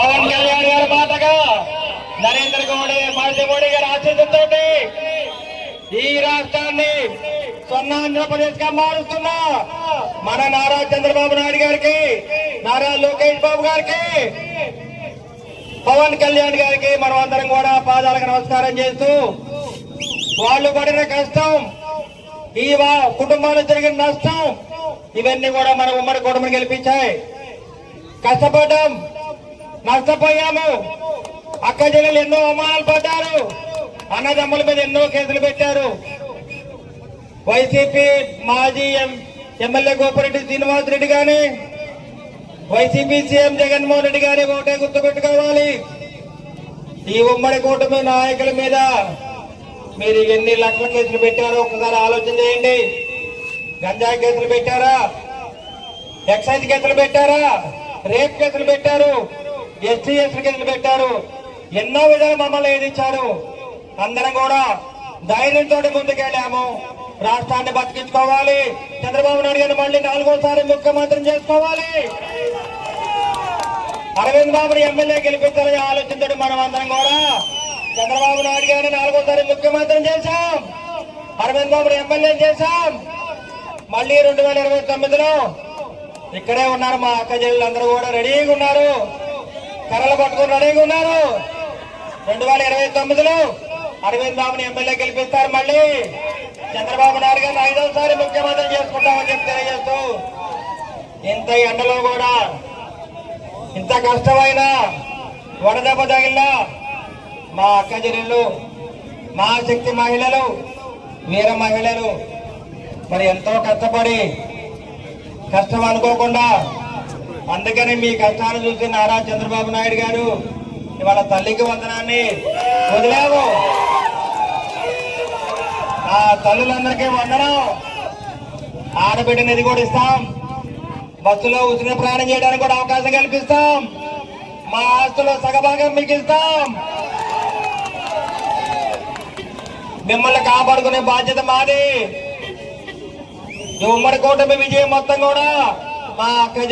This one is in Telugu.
పవన్ కళ్యాణ్ గారి మాటగా నరేంద్ర మోడీ గారి ఆశీస్సుతో ఈ రాష్ట్రాన్ని స్వర్ణాంధ్రప్రదేశ్ గా మారుస్తున్న మన నారా చంద్రబాబు నాయుడు గారికి, నారా లోకేష్ బాబు గారికి, పవన్ కళ్యాణ్ గారికి మనం అందరం కూడా పాదాలకు నమస్కారం చేస్తూ, వాళ్ళు పడిన కష్టం, ఈ కుటుంబాలకు జరిగిన నష్టం, ఇవన్నీ కూడా మన ఉమ్మడి కుటుంబం గెలిపించాయి. కష్టపడ్డాం, నష్టపోయాము. అక్క చెల్లెలు ఎన్నో అవమానాలు పడ్డారు. అన్నదమ్ముల మీద ఎన్నో కేసులు పెట్టారు. వైసీపీ మాజీ ఎమ్మెల్యే గోపిరెడ్డి శ్రీనివాసరెడ్డి గాని, వైసీపీ సీఎం జగన్మోహన్ రెడ్డి గారి ఒకటే గుర్తుపెట్టుకోవాలి, ఈ ఉమ్మడి కూటమి నాయకుల మీద మీరు ఎన్ని లక్షల కేసులు పెట్టారో ఒకసారి ఆలోచన చేయండి. గంజాయి కేసులు పెట్టారా, ఎక్సైజ్ కేసులు పెట్టారా, రేప్ కేసులు పెట్టారు, ఎస్టీ కేసులు పెట్టారు, ఎన్నో విధాలు మమ్మల్ని ఎదిరించారు. అందరం కూడా ధైర్యంతో ముందుకెళ్ళాము. రాష్ట్రాన్ని బతికించుకోవాలి, చంద్రబాబు నాయుడు గారిని మళ్ళీ 4వ ముఖ్యమంత్రిని చేసుకోవాలి, అరవింద్ బాబుని ఎమ్మెల్యే గెలిపించాలని ఆలోచించడం మనం అందరం కూడా చంద్రబాబు నాయుడు గారిని 4వ ముఖ్యమంత్రిని చేశాం, అరవింద్ బాబుని ఎమ్మెల్యే చేశాం. మళ్ళీ 2029లో ఇక్కడే ఉన్నారు మా అక్క చెల్లెలు అందరూ కూడా రెడీగా ఉన్నారు, కర్రలు పట్టుకుని రెడీగా ఉన్నారు. 2029లో అరవింద్ బాబుని ఎమ్మెల్యే గెలిపిస్తారు. మళ్ళీ చంద్రబాబు నాయుడు గారిని 5వ ముఖ్యమంత్రి చేసుకుంటామని చెప్పి తెలియజేస్తూ, ఇంత ఎండలో కూడా, ఇంత కష్టమైన వడదెబ్బ తగిలిన మా అక్క చెల్లెళ్ళు, మా శక్తి మహిళలు, వీర మహిళలు మరి ఎంతో కష్టపడి, కష్టం అనుకోకుండా, అందుకని మీ కష్టాన్ని చూసి నారా చంద్రబాబు నాయుడు గారు ఇవాళ తల్లికి వందనాన్ని వదిలాము. ఆ తల్లులందరికీ వందనం. ఆడబిడ్డ నిధి కూడా ఇస్తాం, బస్సులో ఉచిత ప్రయాణం చేయడానికి కూడా అవకాశం కల్పిస్తాం, మా ఆస్తులో సగభాగం మీకు ఇస్తాం. మిమ్మల్ని కాపాడుకునే బాధ్యత మాది. ఈ ఉమ్మడి కూటమి విజయం మొత్తం కూడా మా అక్క